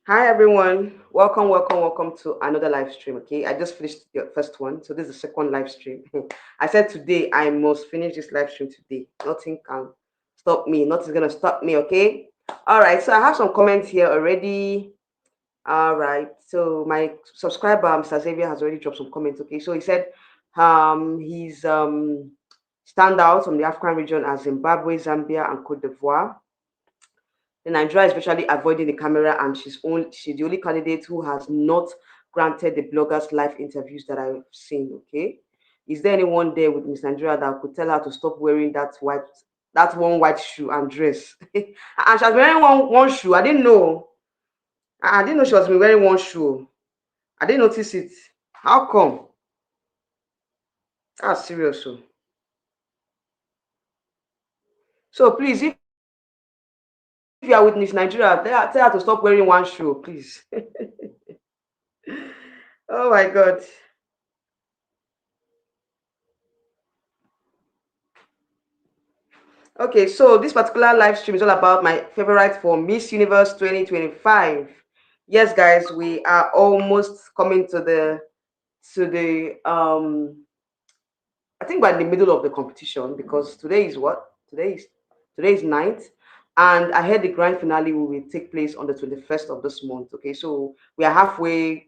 Hi everyone, welcome to another live stream. Okay, I just finished the first one, so this is the second live stream. I said today I must finish this live stream today. Nothing can stop me. Nothing's gonna stop me. Okay. All right. So I have some comments here already. All right. So my subscriber, Mr. Xavier, has already dropped some comments. Okay. So he said, he's stand out from the African region as Zimbabwe, Zambia, and Cote d'Ivoire. The Nigeria is virtually avoiding the camera, and she's the only candidate who has not granted the bloggers live interviews that I've seen. Okay, is there anyone there with Miss Nigeria that could tell her to stop wearing that one white shoe and dress? And she has been wearing one shoe. I didn't know. I didn't know she was been wearing one shoe. I didn't notice it. How come? That's serious. So please, if you are with Miss Nigeria, tell her to stop wearing one shoe, please. Oh my God. Okay, so this particular live stream is all about my favorite for Miss Universe 2025. Yes, guys, we are almost coming to the I think we're in the middle of the competition because today is what? Today is ninth. And I heard the grand finale will take place on the 21st of this month. Okay, so we are halfway,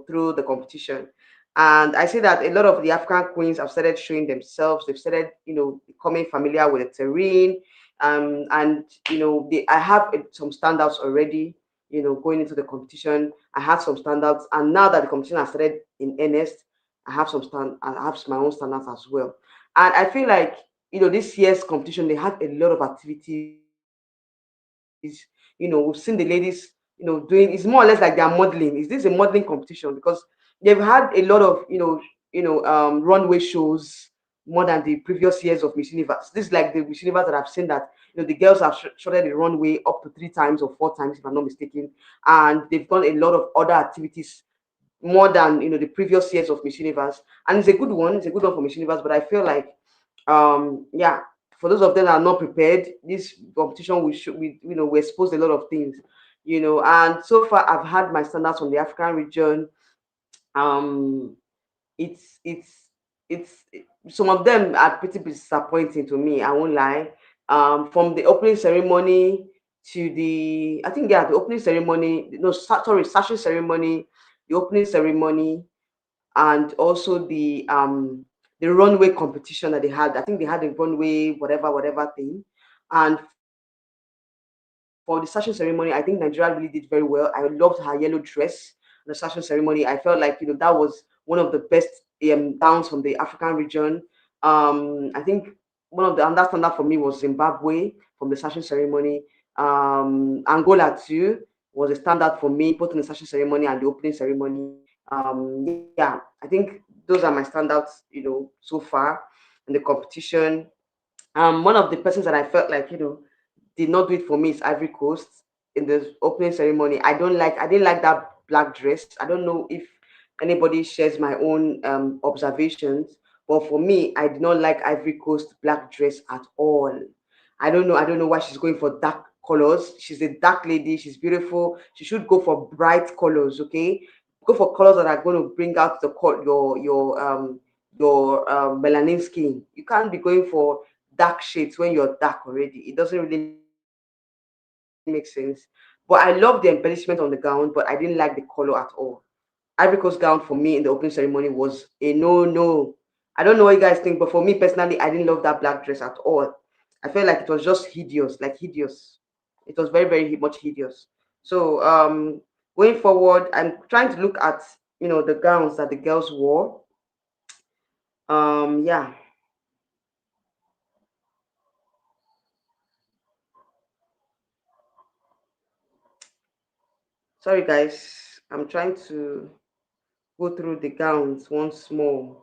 through the competition. And I see that a lot of the African queens have started showing themselves. They've started, becoming familiar with the terrain. And I have some standouts already, going into the competition. I had some standouts, and now that the competition has started in earnest, I have my own standards as well. And I feel like, this year's competition, they had a lot of activities. We've seen the ladies, doing, it's more or less like they're modeling. Is this a modeling competition? Because they've had a lot of, runway shows more than the previous years of Miss Universe. This is like the Miss Universe that I've seen that, the girls have shot the runway up to 3 times or 4 times, if I'm not mistaken. And they've done a lot of other activities more than the previous years of Miss Universe, and it's a good one. It's a good one for Miss Universe, but I feel like, yeah, for those of them that are not prepared, this competition we exposed a lot of things, and so far I've had my standards from the African region. Um, it's it's some of them are pretty disappointing to me. I won't lie. From the opening ceremony to I think, yeah, the opening ceremony, no, sorry, sachet ceremony, the opening ceremony, and also the runway competition that they had. I think they had a runway whatever thing, and for the session ceremony, I think Nigeria really did very well. I loved her yellow dress. The session ceremony, I felt like, that was one of the best downs from the African region. I think one of the understandard for me was Zimbabwe from the session ceremony. Angola too was a standard for me, both in the session ceremony and the opening ceremony. Yeah, I think those are my standouts, so far in the competition. One of the persons that I felt like, did not do it for me is Ivory Coast in the opening ceremony. I didn't like that black dress. I don't know if anybody shares my own observations, but for me, I did not like Ivory Coast black dress at all. I don't know why she's going for dark colors. She's a dark lady. She's beautiful. She should go for bright colors. Okay, go for colors that are going to bring out your melanin skin. You can't be going for dark shades when you're dark already. It doesn't really make sense. But I love the embellishment on the gown, but I didn't like the color at all. Ivory Coast gown for me in the opening ceremony was a no. I don't know what you guys think, but for me personally, I didn't love that black dress at all. I felt like it was just hideous, like hideous. It was very, very much hideous. So going forward, I'm trying to look at the gowns that the girls wore. Yeah. Sorry guys. I'm trying to go through the gowns once more.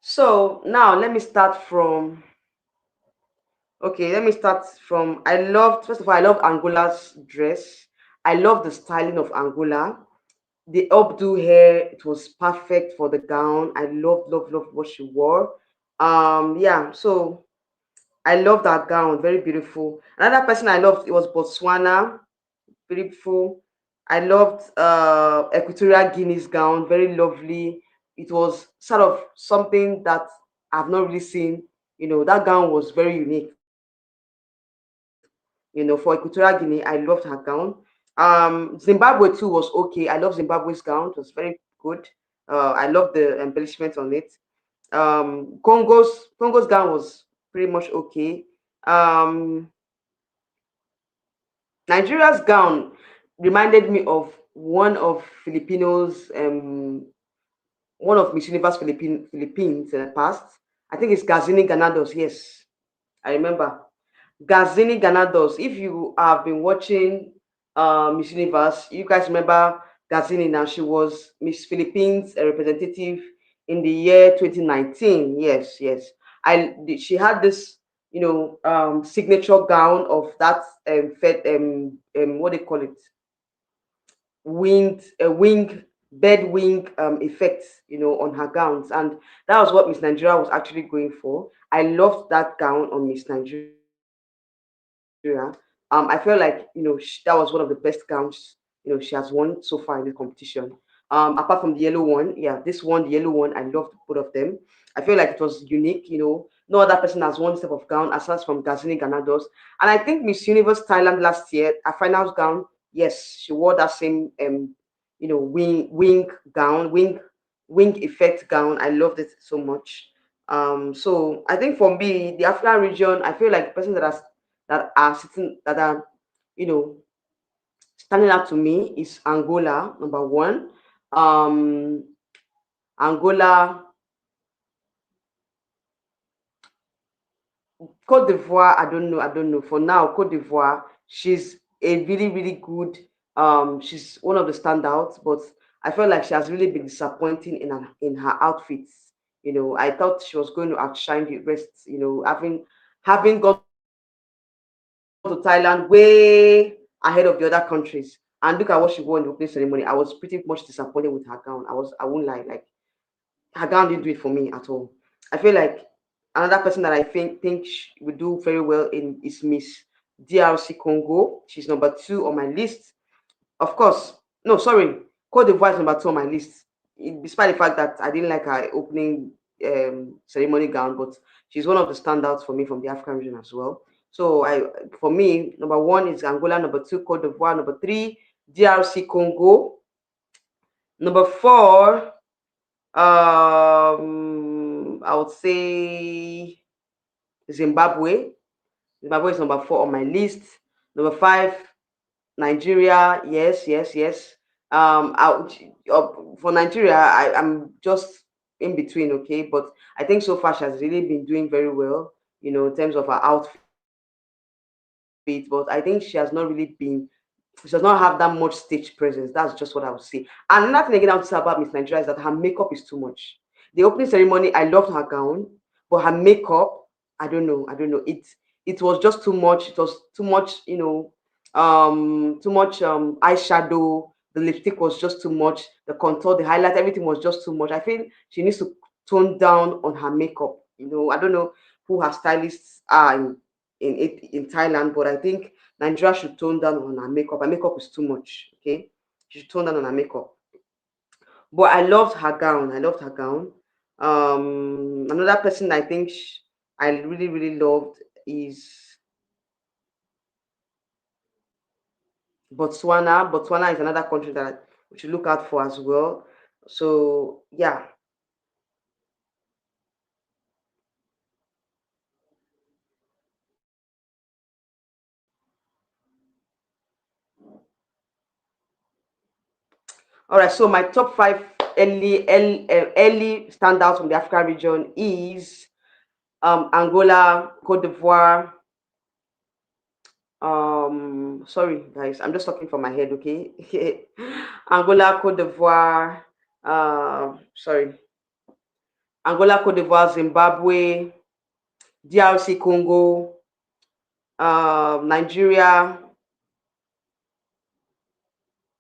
So now let me start from, okay, let me start from, I loved, first of all, I love Angola's dress. I love the styling of Angola. The updo hair, it was perfect for the gown. I loved, loved, loved what she wore. Yeah, so I love that gown, very beautiful. Another person I loved, it was Botswana, beautiful. I loved Equatorial Guinea's gown, very lovely. It was sort of something that I've not really seen. That gown was very unique. For Equatorial Guinea, I loved her gown. Zimbabwe too was okay. I love Zimbabwe's gown. It was very good. I love the embellishment on it. Congo's gown was pretty much okay. Um, Nigeria's gown reminded me of one of Miss Universe Philippines in the past. I think it's Gazini Ganados. Yes, I remember. Gazini Ganados. If you have been watching Miss Universe, you guys remember Gazini now. She was Miss Philippines representative in the year 2019. Yes, yes. She had this, signature gown of that what do they call it? Wing bed wing effect, on her gowns, and that was what Miss Nigeria was actually going for. I loved that gown on Miss Nigeria. I felt like, that was one of the best gowns, she has worn so far in the competition. Apart from the yellow one, yeah, this one, the yellow one, I loved both of them. I feel like it was unique. No other person has worn this type of gown aside from Gazini Ganados. And I think Miss Universe Thailand last year, her finals gown, yes, she wore that same wing gown, wing effect gown. I loved it so much. So I think for me, the African region, I feel like the person that are, you know standing out to me is Angola, number one. Um, Angola, Cote d'Ivoire, I don't know. For now, Cote d'Ivoire, she's a really, really good. She's one of the standouts, but I felt like she has really been disappointing in her outfits. I thought she was going to outshine the rest. Having gone to Thailand way ahead of the other countries, and look at what she wore in the opening ceremony. I was pretty much disappointed with her gown. I won't lie, like her gown didn't do it for me at all. I feel like another person that I think would do very well in is Miss DRC Congo. She's number two on my list. Of course, no, sorry, Cote d'Ivoire is number two on my list. Despite the fact that I didn't like her opening ceremony gown, but she's one of the standouts for me from the African region as well. So for me, number one is Angola, number two Cote d'Ivoire, number three DRC Congo, number four I would say Zimbabwe. Zimbabwe is number four on my list. Number five, Nigeria. Yes, yes, yes. For Nigeria, I'm just in between, okay. But I think so far she has really been doing very well, in terms of her outfit. But I think she does not have that much stage presence. That's just what I would say. And another thing again I would say about Miss Nigeria is that her makeup is too much. The opening ceremony, I loved her gown, but her makeup, I don't know. I don't know. It was just too much. It was too much, too much eyeshadow. The lipstick was just too much. The contour, the highlight, everything was just too much. I feel she needs to tone down on her makeup. I don't know who her stylists are in Thailand, but I think Nigeria should tone down on her makeup. Her makeup is too much. Okay, she should tone down on her makeup. But I loved her gown. I loved her gown. Another person I think I really really loved is Botswana. Botswana is another country that we should look out for as well. So yeah. All right. So my top five early standouts from the African region is Angola, Cote d'Ivoire, sorry guys, I'm just talking from my head, okay. Angola, Cote d'Ivoire, sorry, Angola, Cote d'Ivoire, Zimbabwe, DRC Congo, Nigeria.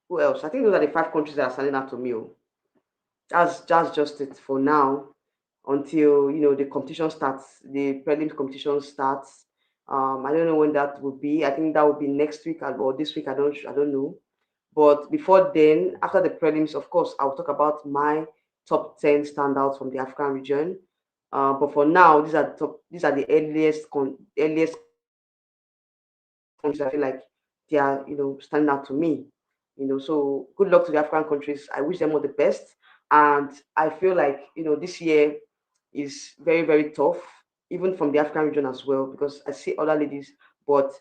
Who else? I think those are the five countries that are standing out to me. Oh. That's just it for now until the competition starts, the prelims competition starts. I don't know when that will be. I think that will be next week or this week. I don't know. But before then, after the prelims, of course, I'll talk about my top 10 standouts from the African region. But for now, these are the earliest countries I feel like they are, standing out to me. So good luck to the African countries. I wish them all the best. And I feel like, this year is very, very tough, even from the African region as well, because I see other ladies, but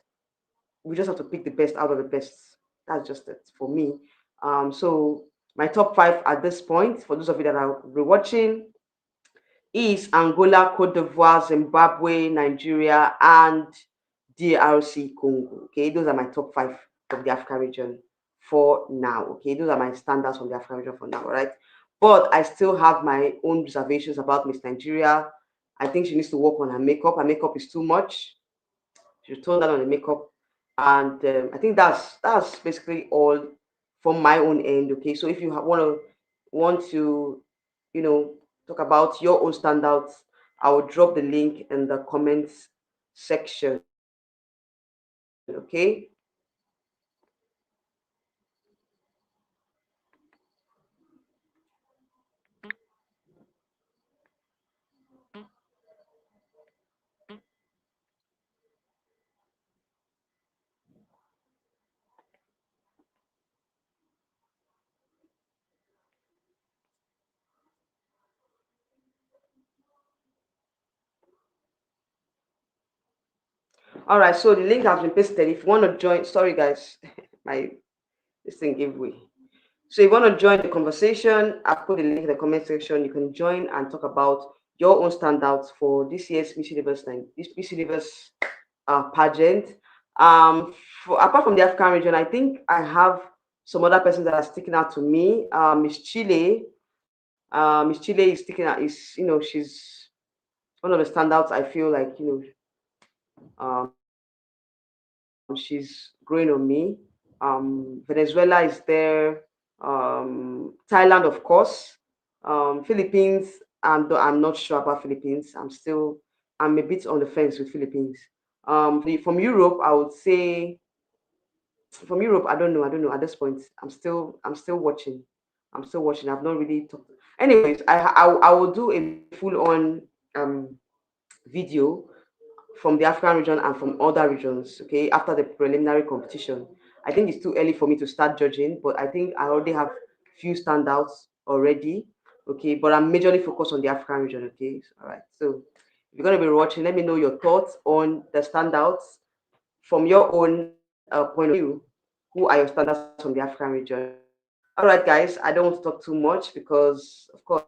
we just have to pick the best out of the best. That's just it for me. So my top five at this point, for those of you that are rewatching, is Angola, Cote d'Ivoire, Zimbabwe, Nigeria, and DRC Congo. Okay, those are my top five of the Africa region for now. Okay, those are my standards from the Africa region for now, all right? But I still have my own reservations about Miss Nigeria. I think she needs to work on her makeup. Her makeup is too much. She should tone down on the makeup, and I think that's basically all from my own end. Okay, so if you want to you know talk about your own standouts, I will drop the link in the comments section. Okay. All right, so the link has been pasted. If you want to join, sorry guys, my this thing gave way. So if you want to join the conversation, I've put the link in the comment section. You can join and talk about your own standouts for this year's Miss Universe this Miss Universe pageant. Apart from the African region, I think I have some other persons that are sticking out to me. Miss Chile. Miss Chile is sticking out. Is she's one of the standouts. I feel like um, she's growing on me. Venezuela is there. Thailand, of course. Philippines. I'm not sure about Philippines. I'm a bit on the fence with Philippines. From Europe, I would say from Europe, I don't know at this point. I'm still watching. I'm still watching. I've not really talked. Anyways, I will do a full on um video from the African region and from other regions, okay, after the preliminary competition. I think it's too early for me to start judging, but I think I already have few standouts already, okay, but I'm majorly focused on the African region, okay. All right, so if you're going to be watching, let me know your thoughts on the standouts from your own point of view. Who are your standouts from the African region? All right, guys, I don't want to talk too much because, of course,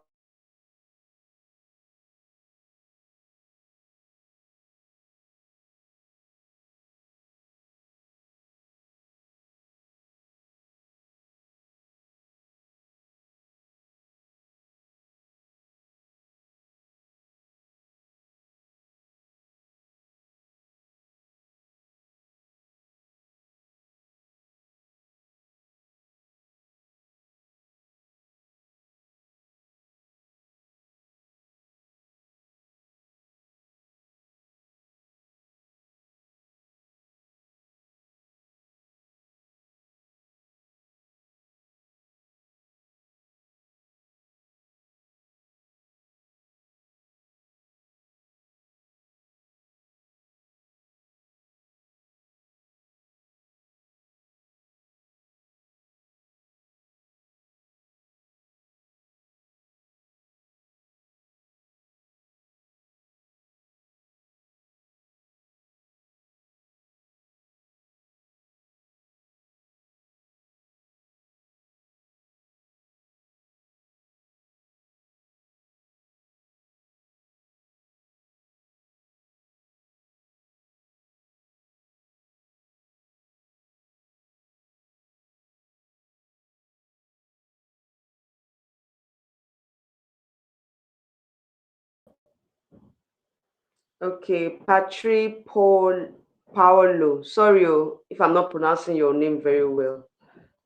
Okay, Patri Paolo. Sorry, if I'm not pronouncing your name very well.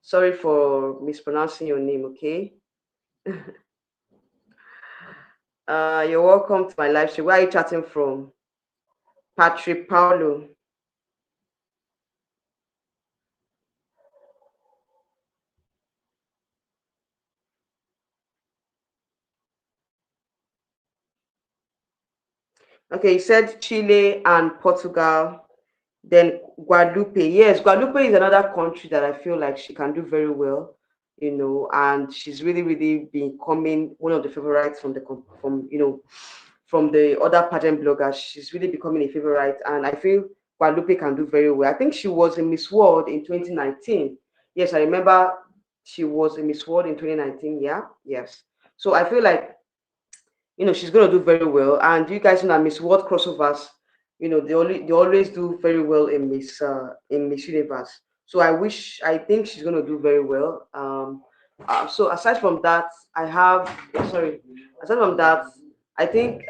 Sorry for mispronouncing your name, okay? You're welcome to my live stream. Where are you chatting from? Patrick Paulo. Okay, you said Chile and Portugal, then Guadalupe. Yes, Guadalupe is another country that I feel like she can do very well, and she's really, really becoming one of the favorites from the other pageant bloggers. She's really becoming a favorite, and I feel Guadalupe can do very well. I think she was in Miss World in 2019. Yes, I remember she was in Miss World in 2019. Yeah, yes. So I feel like she's gonna do very well. And you guys know that Miss World crossovers, they always do very well in Miss Universe. So I think she's gonna do very well. So aside from that, I have sorry. Aside from that, I think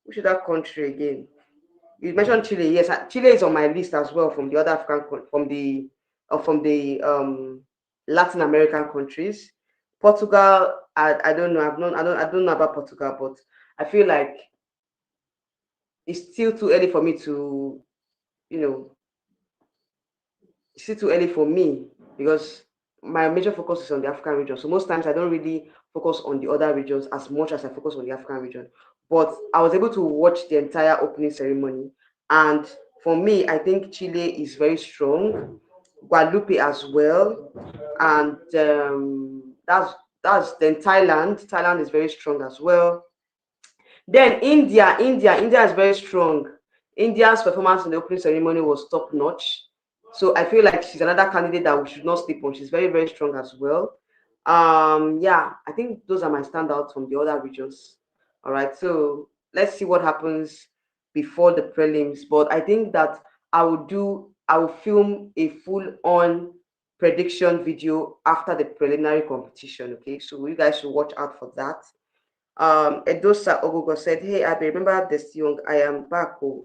which other country again? You mentioned Chile. Yes, Chile is on my list as well from the other from the Latin American countries. Portugal, I don't know. I don't know about Portugal, but I feel like it's still too early for me to, you know, it's still too early for me because my major focus is on the African region. So most times I don't really focus on the other regions as much as I focus on the African region. But I was able to watch the entire opening ceremony, and for me, I think Chile is very strong, Guadalupe as well, and that's then Thailand. Thailand is very strong as well. Then India is very strong. India's performance in the opening ceremony was top notch. So I feel like she's another candidate that we should not sleep on. She's very, very strong as well. Yeah, I think those are my standouts from the other regions. All right, so let's see what happens before the prelims. But I think that I will film a full-on prediction video after the preliminary competition. Okay, so you guys should watch out for that. Edosa Ogogo said, "Hey, I remember this young. I am back. Oh,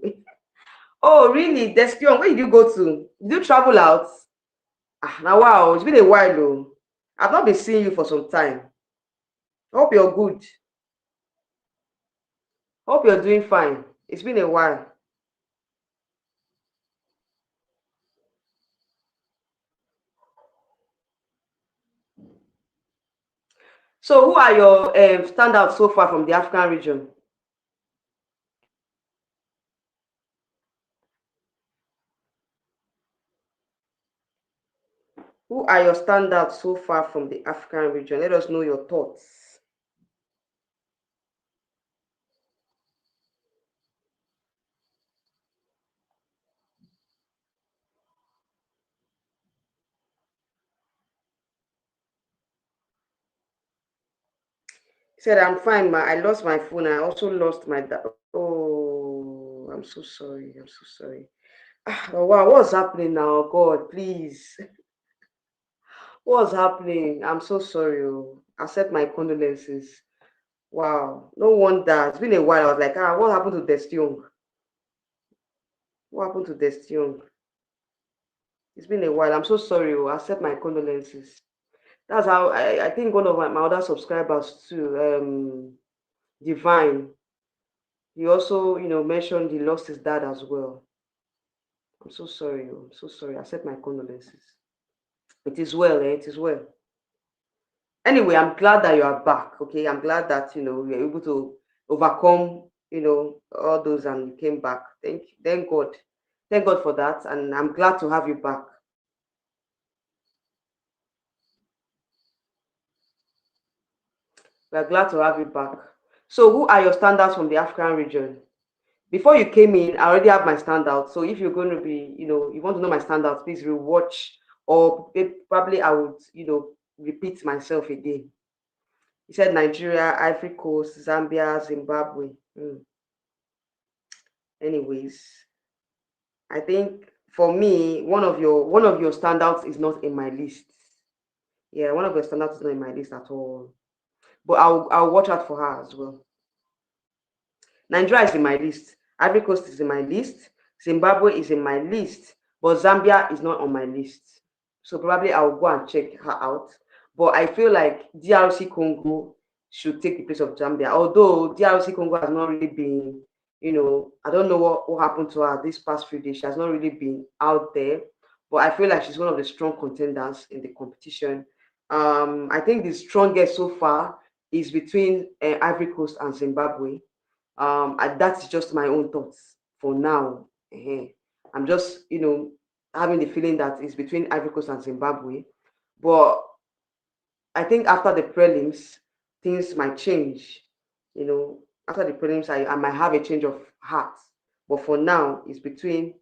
oh really? This young. Where did you go to? Did you travel out? Ah, now wow, it's been a while. Oh, I've not been seeing you for some time. Hope you're good. Hope you're doing fine. It's been a while. So, who are your standouts so far from the African region? Who are your standouts so far from the African region? Let us know your thoughts. He said, I'm fine, ma. I lost my phone. I also lost my. Oh, I'm so sorry. I'm so sorry. Ah, oh, wow, what's happening now? God, please. What's happening? I'm so sorry. Oh. Accept my condolences. Wow. No wonder. It's been a while. I was like, what happened to Destion? What happened to Destion? It's been a while. I'm so sorry. Oh. Accept my condolences. That's how I think one of my other subscribers too, Divine. He also, mentioned he lost his dad as well. I'm so sorry. Oh. I'm so sorry. Accept my condolences. It is well, It is well. Anyway, I'm glad that you are back. Okay, I'm glad that you're able to overcome all those and you came back. Thank God for that, and I'm glad to have you back. We're glad to have you back. So, who are your standouts from the African region? Before you came in, I already have my standouts. So, if you're going to be, you want to know my standouts, please rewatch, or probably I would, repeat myself again. He said Nigeria, Ivory Coast, Zambia, Zimbabwe. Anyways, I think for me, one of your standouts is not in my list. Yeah, one of your standouts is not in my list at all. But I'll watch out for her as well. Nigeria is in my list. Ivory Coast is in my list. Zimbabwe is in my list, but Zambia is not on my list. So probably I'll go and check her out. But I feel like DRC Congo should take the place of Zambia. Although DRC Congo has not really been, I don't know what happened to her this past few days. She has not really been out there. But I feel like she's one of the strong contenders in the competition. I think the strongest so far is between Ivory Coast and Zimbabwe. And that's just my own thoughts for now. I'm just, having the feeling that it's between Ivory Coast and Zimbabwe. But I think after the prelims, things might change. After the prelims, I might have a change of heart. But for now, it's between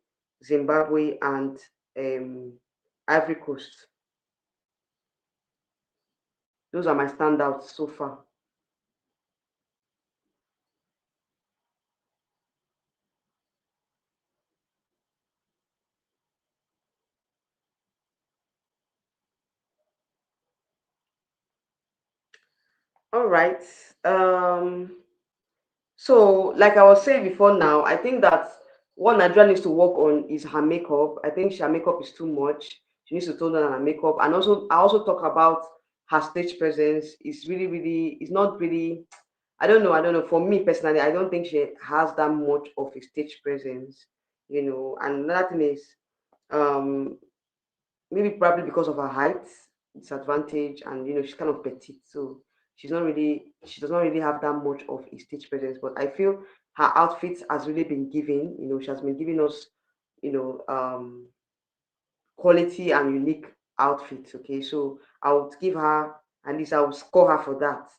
Zimbabwe and um, Ivory Coast. Those are my standouts so far. All right. Um, So, like I was saying before now, I think that what Nigeria needs to work on is her makeup. I think her makeup is too much. She needs to tone down her makeup. And also, I also talk about her stage presence. It's not really, I don't know. For me personally, I don't think she has that much of a stage presence. And another thing is, um, maybe probably because of her height disadvantage, and she's kind of petite, so she does not really have that much of a stage presence. But I feel her outfit has really been giving. She has been giving us you know quality and unique outfits. Okay, so I would give her, at least I would score her for that.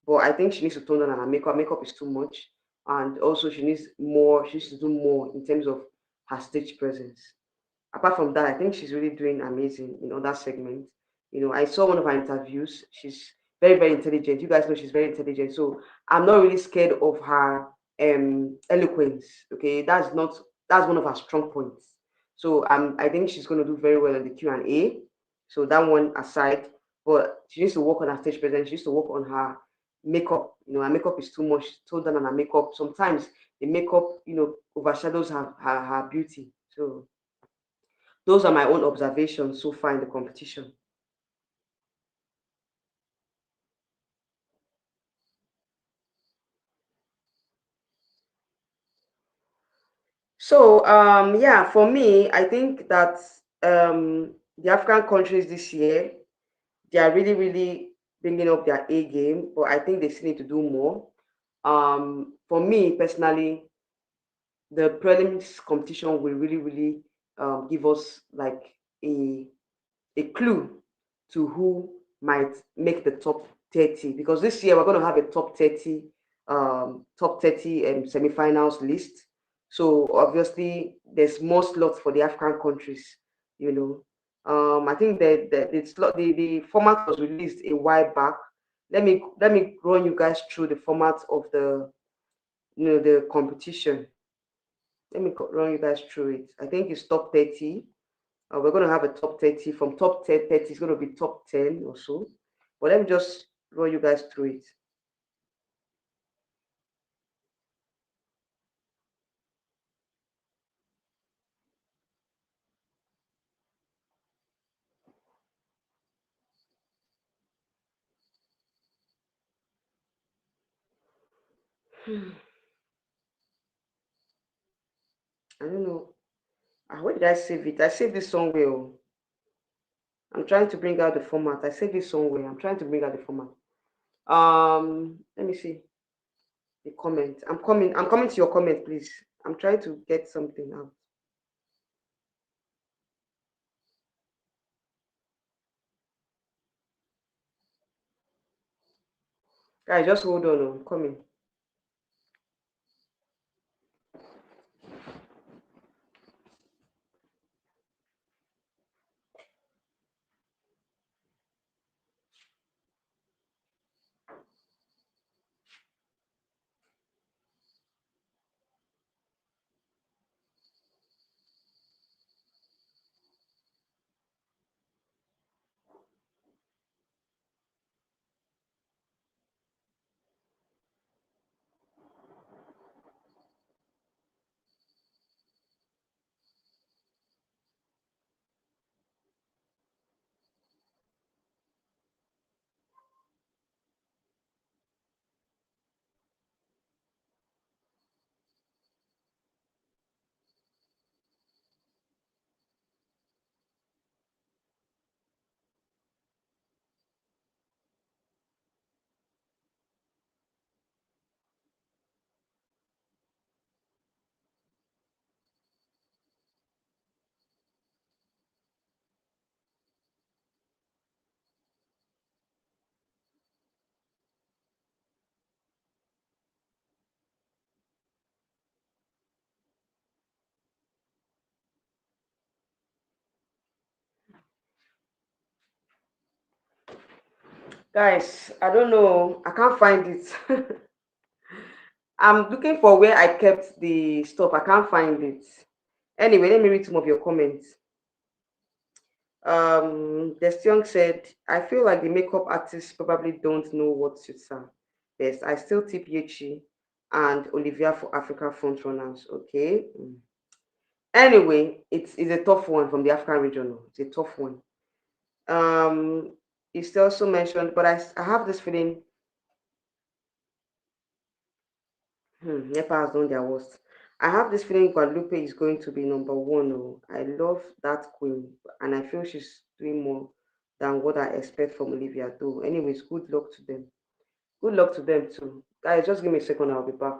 But I think she needs to tone down on her makeup. Makeup is too much, and also she needs to do more in terms of her stage presence. Apart from that, I think she's really doing amazing in other segments. I saw one of her interviews. She's very, very intelligent. You guys know she's very intelligent. So I'm not really scared of her eloquence. Okay, that's one of her strong points. So I think she's going to do very well in the Q&A. So that one aside, but she needs to work on her stage presence. She needs to work on her makeup. Her makeup is too much. Toned down on her makeup. Sometimes the makeup, overshadows her beauty. So those are my own observations so far in the competition. So, yeah, for me, I think that the African countries this year, they are really, really bringing up their A game, but I think they still need to do more. For me personally, the prelims competition will really, really give us like a a clue to who might make the top 30, because this year we're going to have a top 30 semi-finals list. So obviously there's more slots for the African countries. you know I think that the format was released a while back. Let me run you guys through the format of the competition. Run you guys through it. I think it's top 30. We're going to have a top 30. From top 10, 30 is going to be top 10 or so. But let me just run you guys through it. I don't know. Where did I save it? I saved this somewhere. Oh. I'm trying to bring out the format. I saved this somewhere. I'm trying to bring out the format. Let me see the comment. I'm coming to your comment, please. I'm trying to get something out. Guys, just hold on. I'm coming. Guys, I don't know. I can't find it. I'm looking for where I kept the stuff. I can't find it. Anyway, let me read some of your comments. Young said, I feel like the makeup artists probably don't know what suits her best. I still tip Yechi and Olivia for Africa frontrunners. Okay. Anyway, it's a tough one from the African region. Oh. It's a tough one. Um, you still also mentioned, but I have this feeling. Nepal has done their worst. I have this feeling Guadalupe is going to be number one. Oh, I love that queen, and I feel she's doing more than what I expect from Olivia. Though, anyways, good luck to them. Good luck to them too, guys. Just give me a second. I'll be back.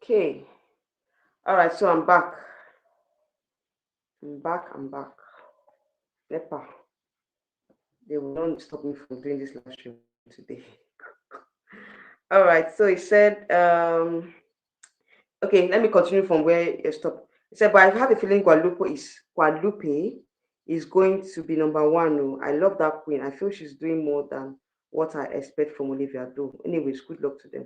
Okay. All right. So I'm back. I'm back. I'm back. Nepa, they will not stop me from doing this live stream today. All right. So he said. Okay, let me continue from where you stopped. He said, but I have a feeling Guadalupe is going to be number one. Oh, I love that queen. I feel she's doing more than what I expect from Olivia though. Anyways, good luck to them.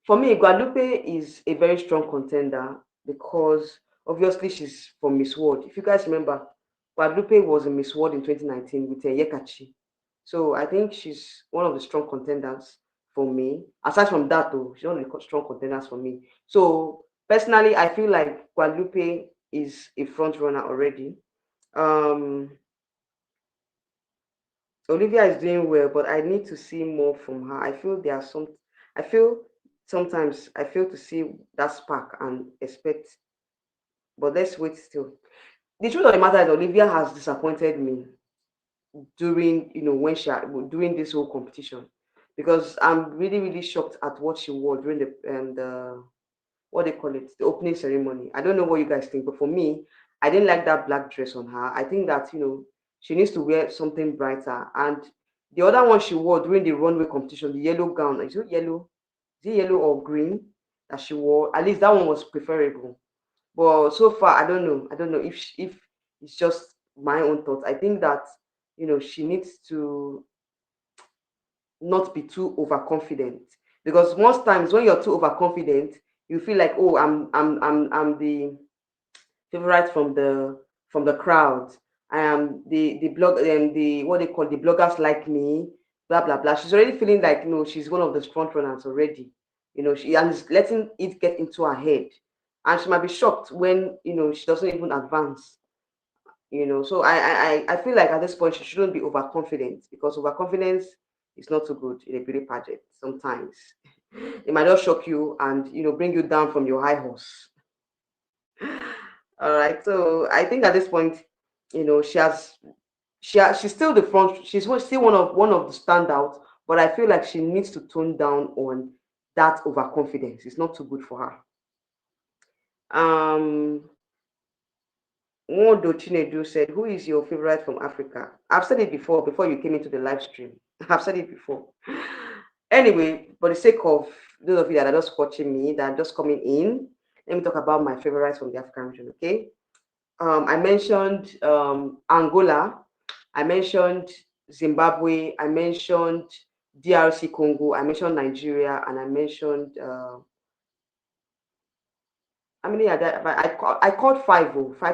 For me, Guadalupe is a very strong contender because obviously she's from Miss World. If you guys remember, Guadalupe was in Miss World in 2019 with Yekachi. So I think she's one of the strong contenders for me. Aside from that, though, she's one of the strong contenders for me. So personally, I feel like Guadalupe is a front runner already. Um, Olivia is doing well, but I need to see more from her. I feel there are some. I feel sometimes I fail to see that spark and expect. But let's wait still. The truth of the matter is, Olivia has disappointed me during when during this whole competition because I'm really really shocked at what she wore during the what they call it, the opening ceremony. I don't know what you guys think, but for me, I didn't like that black dress on her. I think that she needs to wear something brighter. And the other one she wore during the runway competition, the yellow gown, is it yellow or green that she wore? At least that one was preferable. But so far, I don't know. I don't know if it's just my own thoughts. I think that she needs to not be too overconfident because most times when you're too overconfident, you feel like, oh, I'm the favorite from the crowd. I am the blog and the what they call the bloggers like me, blah blah blah. She's already feeling like she's one of the front runners already. She and is letting it get into her head, and she might be shocked when she doesn't even advance. So I feel like at this point she shouldn't be overconfident because overconfidence is not so good in a beauty pageant. Sometimes it might just shock you and bring you down from your high horse. All right. So I think at this point, she's still the front. Still one of the standouts, but I feel like she needs to tone down on that overconfidence. It's not too good for her. Modo Chinedu said, who is your favorite from Africa? I've said it before you came into the live stream. I've said it before. Anyway, for the sake of those of you that are just watching me, that are just coming in, let me talk about my favorites from the African region, okay? I mentioned Angola, I mentioned Zimbabwe, I mentioned DRC Congo, I mentioned Nigeria, and I mentioned how many are there? I called five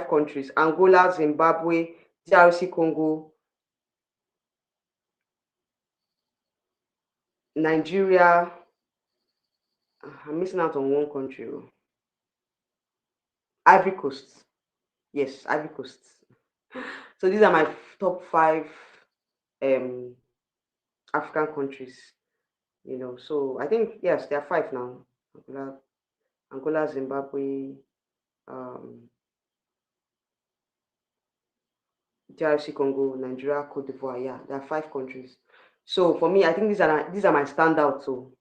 countries: Angola, Zimbabwe, DRC Congo, Nigeria. I'm missing out on one country. Oh. Ivory Coast. Yes, Ivory Coast. So these are my top five um, African countries. So I think yes, there are five now. Angola, Zimbabwe, um, DRC Congo, Nigeria, Cote d'Ivoire. Yeah, there are 5 countries. So for me, I think these are my standouts. So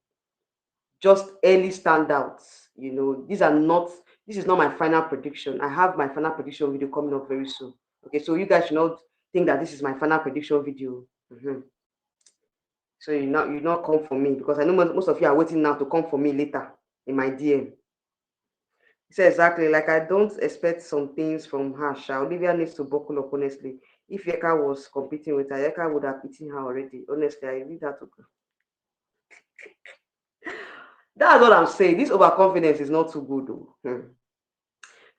just early standouts. These are not. This is not my final prediction. I have my final prediction video coming up very soon. Okay, so you guys should not think that this is my final prediction video. So you not come for me, because I know most of you are waiting now to come for me later in my DM. He said exactly, like, I don't expect some things from her. Olivia needs to buckle up, honestly. If Yeka was competing with her, Yeka would have beaten her already. Honestly, I need her to go. That's what I'm saying. This overconfidence is not too good, though.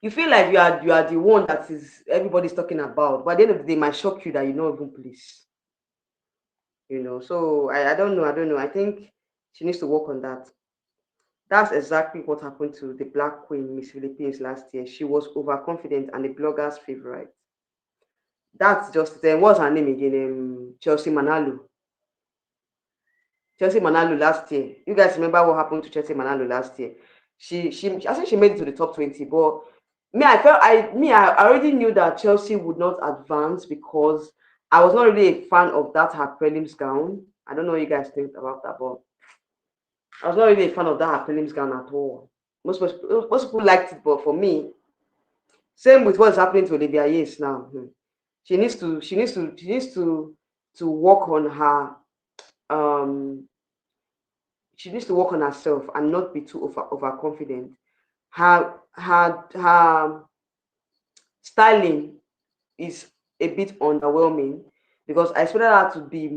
You feel like you are the one that is everybody's talking about, but at the end of the day, it might shock you that you know even please. So I don't know. I don't know. I think she needs to work on that. That's exactly what happened to the Black Queen, Miss Philippines, last year. She was overconfident and the blogger's favorite. That's just what's her name again? Chelsea Manalu. Chelsea Manalu last year. You guys remember what happened to Chelsea Manalu last year? I think she made it to the top 20, but I already knew that Chelsea would not advance because I was not really a fan of that her prelims gown. I don't know what you guys think about that, but I was not really a fan of that her prelims gown at all. Most people liked it, but for me, same with what's happening to Olivia Yates now. She needs to work on her um she needs to work on herself and not be too overconfident. Her styling is a bit underwhelming because I expected her to be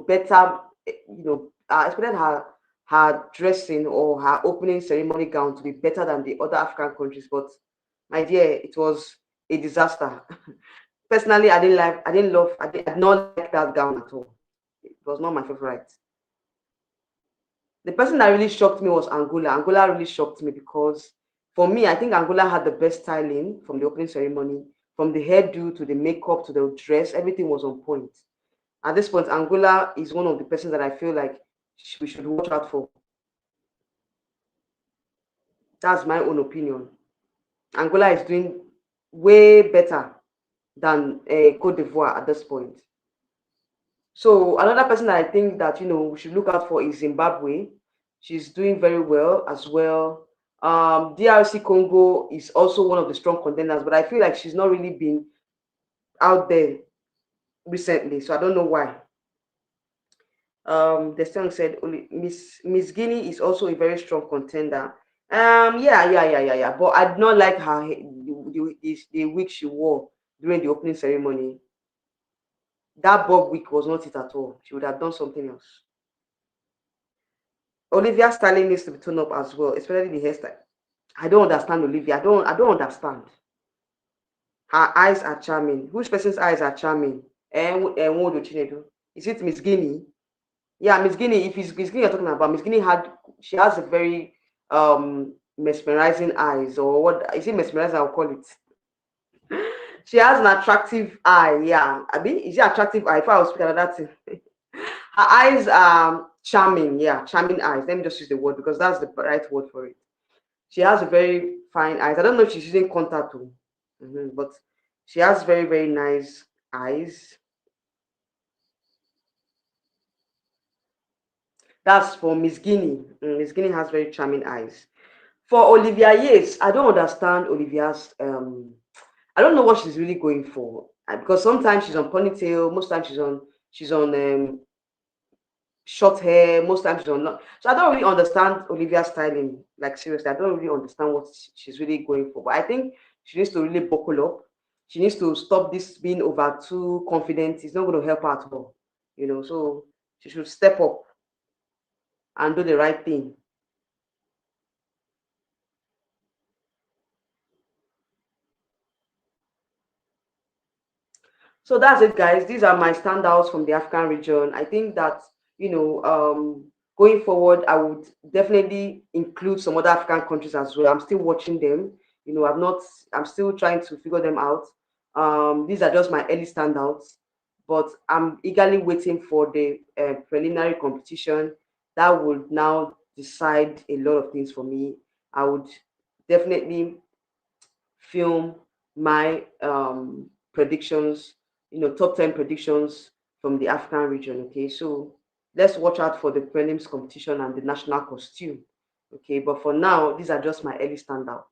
better. I expected her dressing or her opening ceremony gown to be better than the other African countries, but my dear, it was a disaster. Personally, I did not like that gown at all. It was not my favorite. The person that really shocked me was Angola. Angola really shocked me because for me, I think Angola had the best styling from the opening ceremony, from the hairdo to the makeup to the dress, everything was on point. At this point, Angola is one of the persons that I feel like we should watch out for. That's my own opinion. Angola is doing way better than Cote d'Ivoire at this point. So another person that I think that we should look out for is Zimbabwe. She's doing very well as well. DRC Congo is also one of the strong contenders, but I feel like she's not really been out there recently, so I don't know why. The song said Miss Guinea is also a very strong contender. Yeah. But I did not like her the wig she wore during the opening ceremony. That bob wig was not it at all. She would have done something else. Olivia's styling needs to be toned up as well, especially the hairstyle. I don't understand Olivia. I don't understand. Her eyes are charming. Which person's eyes are charming? What do Chinedu? Is it Miss Guinea? Yeah, Miss Guinea. If it's Miss Guinea you're talking about, Miss Guinea she has a very mesmerizing eyes, or what is it mesmerizing? I'll call it. She has an attractive eye. Yeah, I mean, is it attractive eye? If I was speaking another thing, her eyes are charming. Yeah, charming eyes. Let me just use the word because that's the right word for it. She has a very fine eyes. I don't know if she's using contact too, but she has very, very nice eyes. That's for Miss Guinea. Miss Guinea has very charming eyes. For Olivia, yes, I don't understand Olivia's. I don't know what she's really going for because sometimes she's on ponytail, most times she's on short hair, most times she's on long. So I don't really understand Olivia's styling. Like seriously, I don't really understand what she's really going for. But I think she needs to really buckle up. She needs to stop this being over too confident. It's not going to help her at all. So she should step up and do the right thing. So that's it, guys. These are my standouts from the African region. I think that going forward, I would definitely include some other African countries as well. I'm still watching them. I've not. I'm still trying to figure them out. These are just my early standouts, but I'm eagerly waiting for the preliminary competition that would now decide a lot of things for me. I would definitely film my predictions, top 10 predictions from the African region. Okay, so let's watch out for the prelims competition and the national costume. Okay, but for now, these are just my early standouts.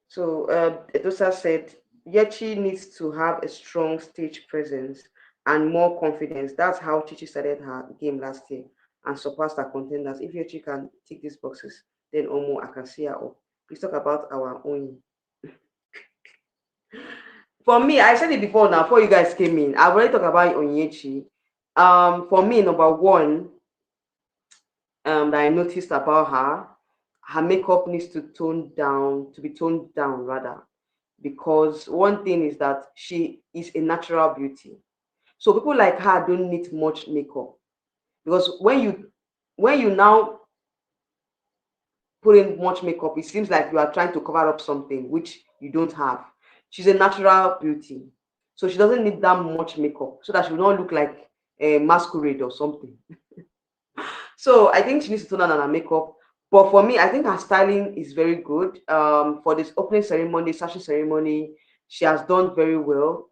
So Edosa said, Yechi needs to have a strong stage presence and more confidence. That's how Chichi started her game last year and surpassed her contenders. If Yechi can tick these boxes, then Omo, I can see her up. Please talk about our own. For me, I said it before now, before you guys came in. I've already talked about Onyechi. For me, number one, that I noticed about her makeup needs to be toned down rather, because one thing is that she is a natural beauty. So people like her don't need much makeup, because when you now put in much makeup, it seems like you are trying to cover up something which you don't have. She's a natural beauty, so she doesn't need that much makeup so that she will not look like a masquerade or something. So I think she needs to tone down on her makeup. But for me, I think her styling is very good. For this opening ceremony, sachet ceremony, she has done very well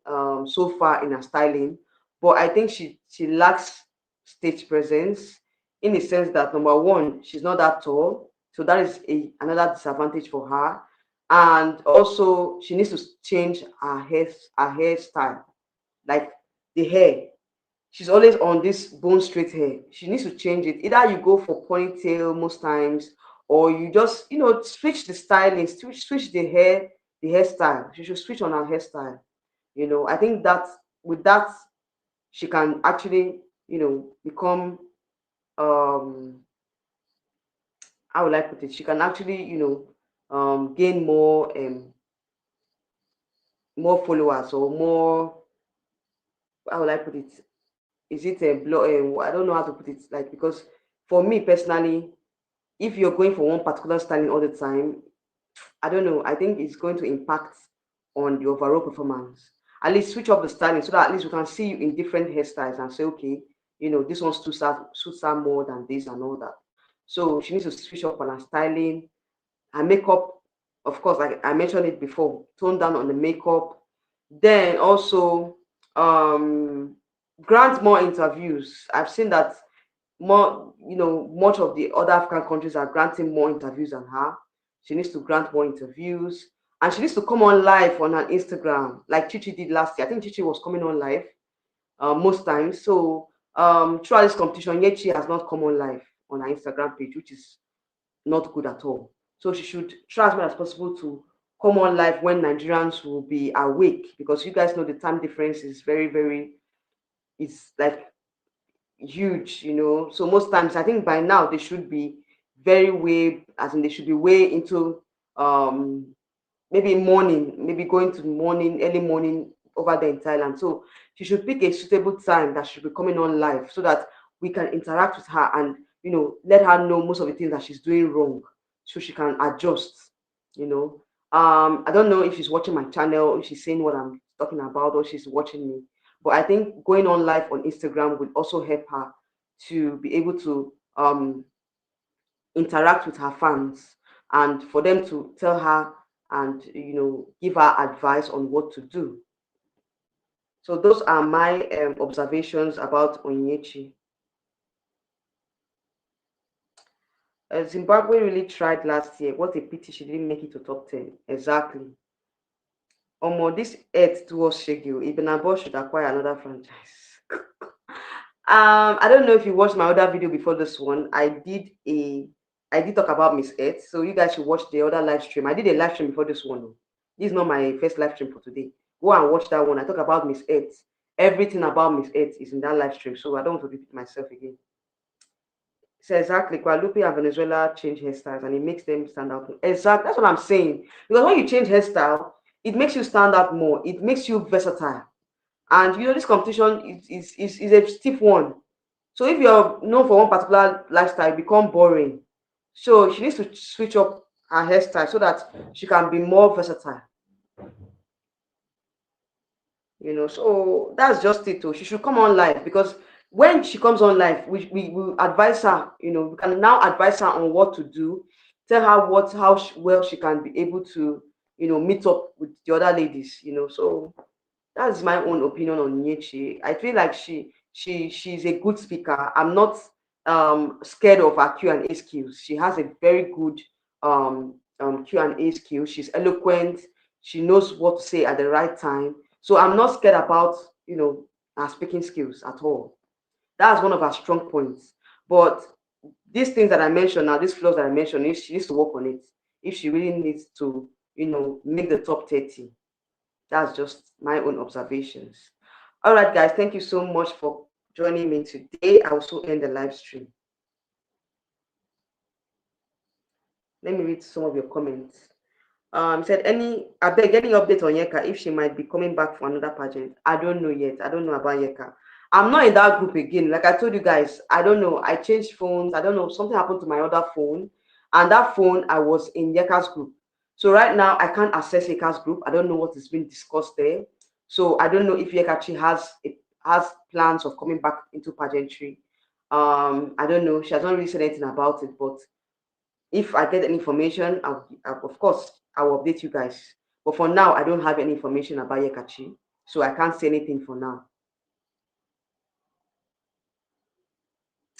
so far in her styling. But I think she lacks stage presence, in the sense that number one, she's not that tall, so that is another disadvantage for her. And also, she needs to change her hairstyle, like the hair. She's always on this bone straight hair. She needs to change it. Either you go for ponytail most times, or you just switch the styling, switch the hairstyle. She should switch on her hairstyle. I think that with that she can actually become, how would I put it? She can actually gain more followers, or more, how would I put it? Is it a blog? I don't know how to put it. Like, because for me personally, if you're going for one particular styling all the time, I don't know. I think it's going to impact on the overall performance. At least switch up the styling so that at least we can see you in different hairstyles and say, okay, this one suits her more than this and all that. So she needs to switch up on her styling. Her makeup, of course, like I mentioned it before, tone down on the makeup. Then also, um, grant more interviews. I've seen that much of the other African countries are granting more interviews than her. She needs to grant more interviews, and she needs to come on live on her Instagram, like Chichi did last year. I think Chichi was coming on live most times. So throughout this competition, yet she has not come on live on her Instagram page, which is not good at all. So she should try as much as possible to come on live when Nigerians will be awake, because you guys know the time difference is very, very, it's like huge. So most times I think by now they should be very way, as in they should be way into um maybe morning, maybe going to morning, early morning over there in Thailand. So she should pick a suitable time that she'll be coming on live, so that we can interact with her and let her know most of the things that she's doing wrong, so she can adjust. You know, I don't know if she's watching my channel, if she's seeing what I'm talking about, or she's watching me. But I think going on live on Instagram would also help her to be able to interact with her fans, and for them to tell her and give her advice on what to do. So those are my observations about Onyechi. Zimbabwe really tried last year. What a pity she didn't make it to top 10. Exactly. This Earth towards schedule. Ibn Abbas should acquire another franchise. I don't know if you watched my other video before this one. I did talk about Miss Earth, so you guys should watch the other live stream. I did a live stream before this one. This is not my first live stream for today. Go and watch that one. I talk about Miss Earth. Everything about Miss Earth is in that live stream, so I don't want to repeat myself again. So exactly, Guadalupe and Venezuela change hairstyles, and it makes them stand out. Exactly, that's what I'm saying. Because when you change hairstyle, it makes you stand out more. It makes you versatile. And this competition is a stiff one. So if you're known for one particular lifestyle, it become boring. So she needs to switch up her hairstyle so that she can be more versatile. So that's just it. She should come on live, because when she comes on live, we advise her. We can now advise her on what to do. tell her well she can be able to, meet up with the other ladies. So that's my own opinion on Nietzsche. I feel like she's a good speaker. I'm not scared of her Q&A skills. She has a very good Q&A skills. She's eloquent. She knows what to say at the right time. So I'm not scared about her speaking skills at all. That's one of her strong points. But these things that I mentioned now, these flaws that I mentioned, if she needs to work on it, if she really needs to, make the top 30, that's just my own observations. All right, guys, thank you so much for joining me today. I also end the live stream. Let me read some of your comments. Said I beg any update on Yeka if she might be coming back for another pageant. I don't know yet. I don't know about Yeka. I'm not in that group again. Like I told you guys, I don't know. I changed phones. I don't know. Something happened to my other phone, and that phone I was in Yeka's group. So right now I can't access Yeka's group. I don't know what is being discussed there. So I don't know if Yeka actually has plans of coming back into pageantry. I don't know. She has not really said anything about it, but if I get any information, of course, I will update you guys. But for now, I don't have any information about Yekachi, so I can't say anything for now.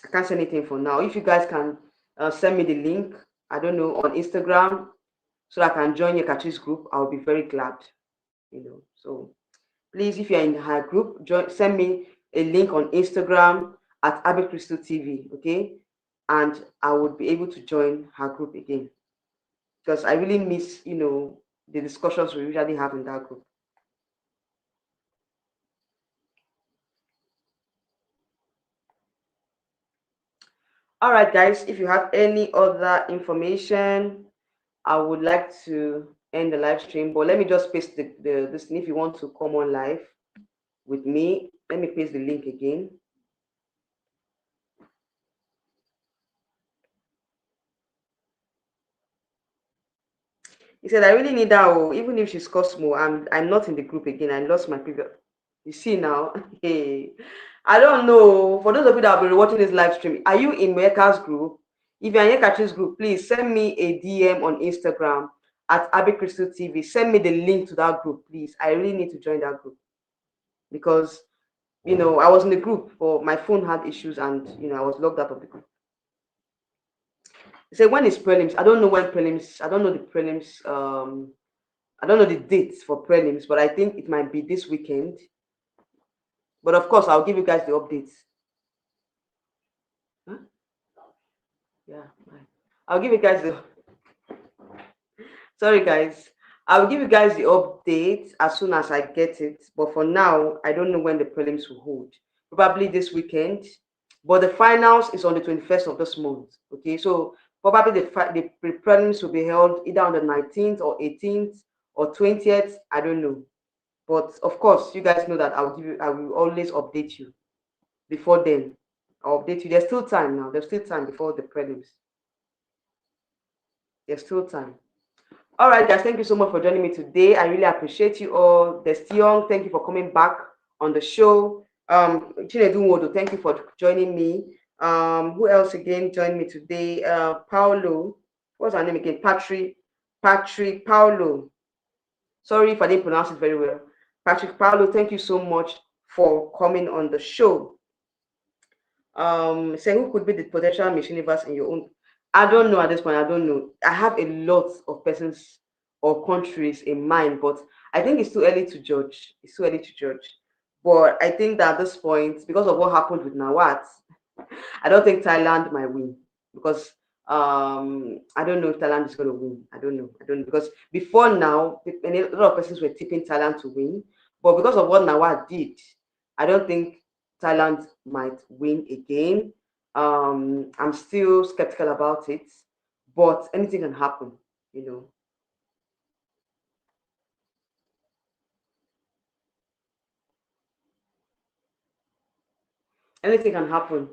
I can't say anything for now. If you guys can send me the link, I don't know, on Instagram, so I can join Yekachi's group, I'll be very glad. So please, if you're in her group, send me a link on Instagram at Abby Crystal TV, okay? And I would be able to join her group again, because I really miss, the discussions we usually have in that group. All right, guys, if you have any other information, I would like to end the live stream, but let me just paste this thing. If you want to come on live with me, let me paste the link again. He said, I really need that. Oh, even if she's Cosmo, I'm not in the group again. I lost my previous. You see now, hey, I don't know. For those of you that have been watching this live stream, are you in Meka's group? If you're in Yekachi's group, please send me a DM on Instagram at Abby Crystal TV. Send me the link to that group, please. I really need to join that group because I was in the group, but my phone had issues and I was logged out of the group. He said, when is prelims? I don't know when prelims. I don't know the prelims. I don't know the dates for prelims, but I think it might be this weekend. But of course, I'll give you guys the updates. Huh? Yeah, I'll give you guys the. Sorry, guys. I'll give you guys the update as soon as I get it. But for now, I don't know when the prelims will hold. Probably this weekend. But the finals is on the 21st of this month. Okay, so probably the prelims will be held either on the 19th or 18th or 20th. I don't know. But of course, you guys know that I will always update you before then. I'll update you. There's still time now. There's still time before the prelims. There's still time. All right, guys. Thank you so much for joining me today. I really appreciate you all. Destiong, thank you for coming back on the show. Chinedu Wodo, thank you for joining me. Who else again joined me today? Paulo. What's her name again? Patrick Paulo. Sorry if I didn't pronounce it very well. Patrick Paulo, thank you so much for coming on the show. Say who could be the potential Miss Universe in your own? I don't know at this point. I don't know. I have a lot of persons or countries in mind, but I think it's too early to judge. It's too early to judge. But I think that at this point, because of what happened with Nawat, I don't think Thailand might win because I don't know if Thailand is going to win. I don't know. Because before now, a lot of persons were tipping Thailand to win, but because of what Nawat did, I don't think Thailand might win again. I'm still skeptical about it, but anything can happen, you know. Anything can happen.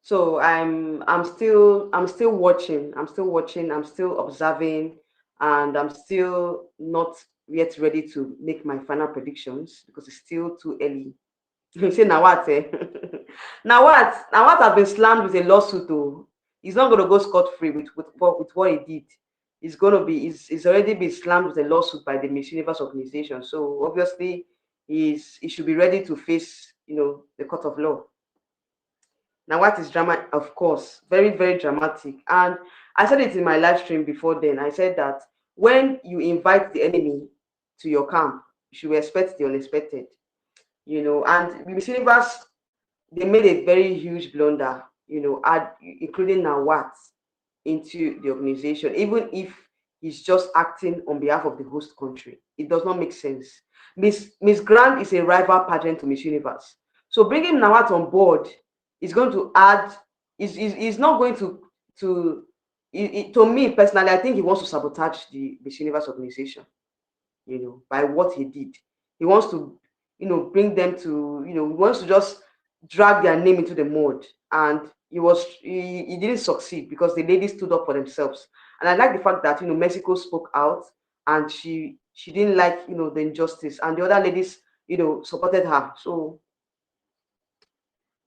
So I'm still watching. I'm still watching. I'm still observing, and I'm still not yet ready to make my final predictions because it's still too early. You say now what? Eh? Now what? Now what has been slammed with a lawsuit, though. he's not going to go scot-free with what he did. He's going to be he's already been slammed with a lawsuit by the Miss Universe organization. So obviously he should be ready to face, the court of law. Now, what is drama? Of course, very, very dramatic. And I said it in my live stream before then. I said that when you invite the enemy to your camp, you should expect the unexpected. And Miss Universe, they made a very huge blunder, including Nawat into the organization, even if he's just acting on behalf of the host country. It does not make sense. Miss Grant is a rival pageant to Miss Universe. So bringing Nawat on board is going to add, is not going to me personally, I think he wants to sabotage the Miss Universe organization, by what he did. He wants to, bring them to, he wants to just drag their name into the mud. And he didn't succeed because the ladies stood up for themselves. And I like the fact that, Mexico spoke out, and she didn't like, the injustice, and the other ladies, supported her. So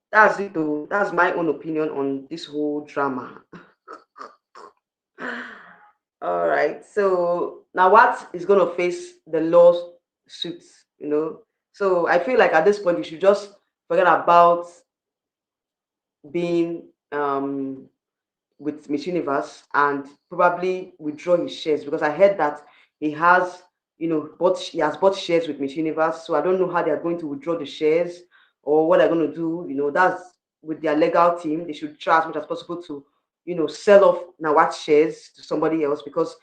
that's it though. That's my own opinion on this whole drama. All right. So now what is going to face the lawsuits, So I feel like at this point you should just forget about being with Miss Universe and probably withdraw his shares, because I heard that he has, he has bought shares with Miss Universe. So I don't know how they are going to withdraw the shares or what they're going to do. That's with their legal team. They should try as much as possible to, sell off Nawat's shares to somebody else, because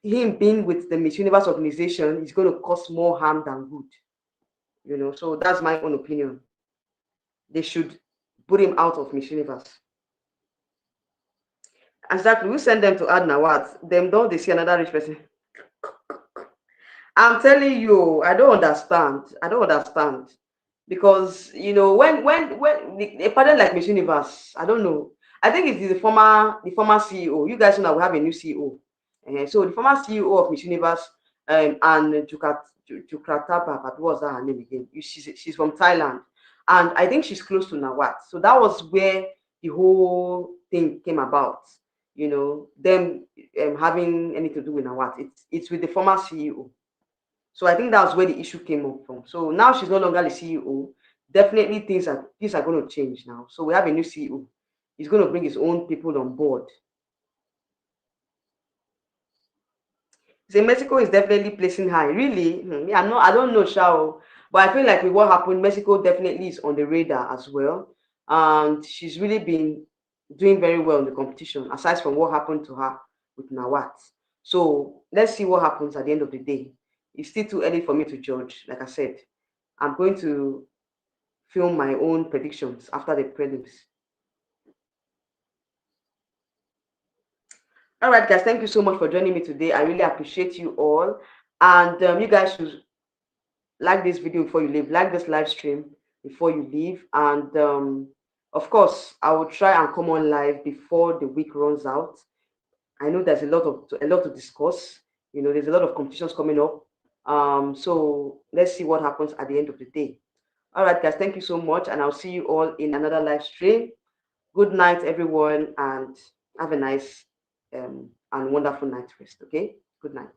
him being with the Miss Universe organization is going to cause more harm than good. So that's my own opinion. They should put him out of Miss Universe. Exactly. We send them to add Nawat. Them don't they see another rich person? I'm telling you, I don't understand. I don't understand. Because when a pattern like Miss Universe, I don't know. I think it's the former CEO. You guys know that we have a new CEO. So the former CEO of Miss Universe, and Jukrataba, what was that her name again? She's from Thailand, and I think she's close to Nawat. So that was where the whole thing came about. Them having anything to do with Nawat. It's with the former CEO. So I think that's where the issue came up from. So now she's no longer the CEO. Definitely things are going to change now. So we have a new CEO. He's going to bring his own people on board. So Mexico is definitely placing high. Really? I don't know, Shao. But I feel like with what happened, Mexico definitely is on the radar as well. And she's really been doing very well in the competition, aside from what happened to her with Nawat. So let's see what happens at the end of the day. It's still too early for me to judge. Like I said, I'm going to film my own predictions after the prelims. All right, guys, thank you so much for joining me today. I really appreciate you all. And you guys should like this video before you leave, like this live stream before you leave. And of course, I will try and come on live before the week runs out. I know there's a lot to discuss. There's a lot of competitions coming up. So let's see what happens at the end of the day. All right, guys, thank you so much, and I'll see you all in another live stream. Good night, everyone, and have a nice and wonderful night rest. Okay, good night.